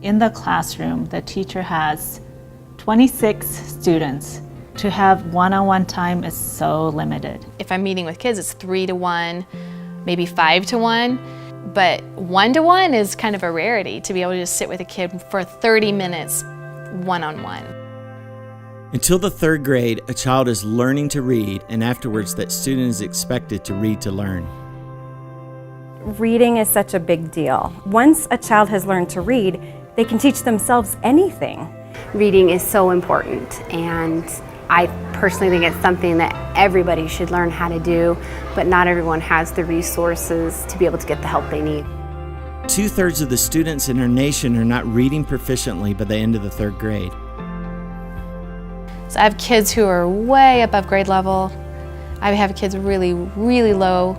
In the classroom, the teacher has 26 students. To have one-on-one time is so limited. If I'm meeting with kids, it's 3 to 1, maybe 5 to 1, but 1 to 1 is kind of a rarity to be able to just sit with a kid for 30 minutes one-on-one. Until the 3rd grade, a child is learning to read, and afterwards that student is expected to read to learn. Reading is such a big deal. Once a child has learned to read, they can teach themselves anything. Reading is so important, and I personally think it's something that everybody should learn how to do, but not everyone has the resources to be able to get the help they need. 2/3 of the students in our nation are not reading proficiently by the end of the 3rd grade. So I have kids who are way above grade level. I have kids really, really low,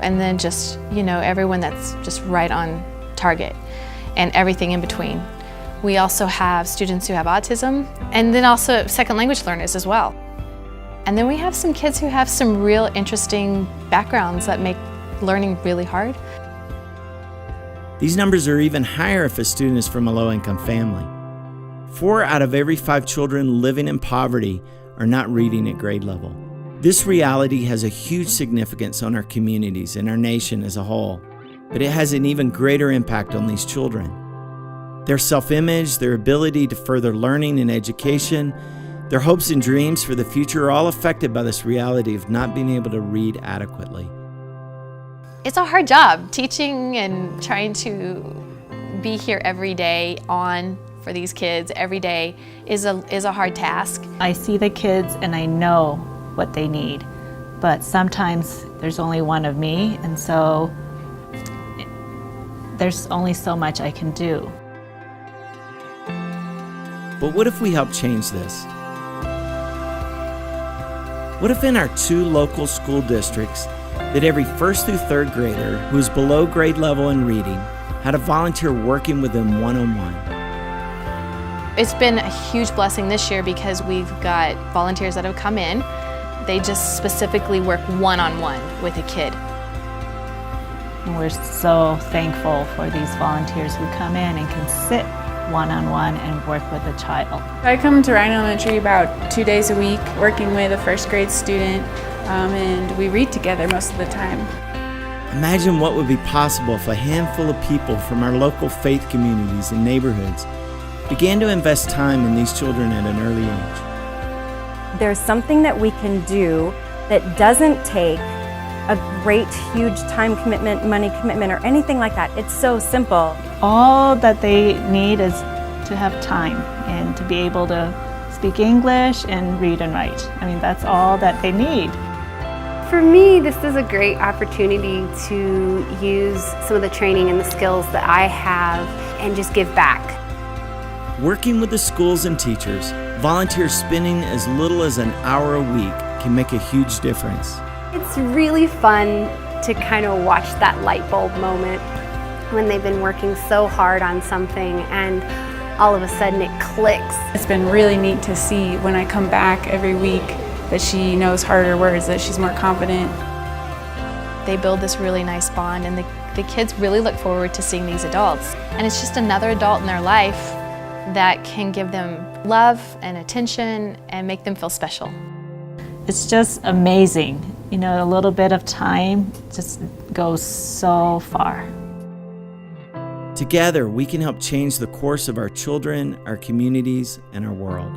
and then just, everyone that's just right on target and everything in between. We also have students who have autism, and then also second language learners as well. And then we have some kids who have some real interesting backgrounds that make learning really hard. These numbers are even higher if a student is from a low-income family. 4 out of every 5 children living in poverty are not reading at grade level. This reality has a huge significance on our communities and our nation as a whole, but it has an even greater impact on these children. Their self-image, their ability to further learning and education, their hopes and dreams for the future are all affected by this reality of not being able to read adequately. It's a hard job, teaching and trying to be here every day on for these kids every day is a hard task. I see the kids and I know what they need, but sometimes there's only one of me, and so there's only so much I can do. But what if we help change this? What if in our 2 local school districts that every 1st through 3rd grader who is below grade level in reading had a volunteer working with them one-on-one? It's been a huge blessing this year because we've got volunteers that have come in. They just specifically work one-on-one with a kid. And we're so thankful for these volunteers who come in and can sit one-on-one and work with a child. I come to Ryan Elementary about 2 days a week, working with a 1st grade student, and we read together most of the time. Imagine what would be possible if a handful of people from our local faith communities and neighborhoods began to invest time in these children at an early age. There's something that we can do that doesn't take a great, huge time commitment, money commitment, or anything like that. It's so simple. All that they need is to have time and to be able to speak English and read and write. I mean, that's all that they need. For me, this is a great opportunity to use some of the training and the skills that I have and just give back. Working with the schools and teachers, volunteers spending as little as an hour a week can make a huge difference. It's really fun to kind of watch that light bulb moment when they've been working so hard on something and all of a sudden it clicks. It's been really neat to see when I come back every week that she knows harder words, that she's more confident. They build this really nice bond, and the kids really look forward to seeing these adults. And it's just another adult in their life that can give them love and attention and make them feel special. It's just amazing. A little bit of time just goes so far. Together, we can help change the course of our children, our communities, and our world.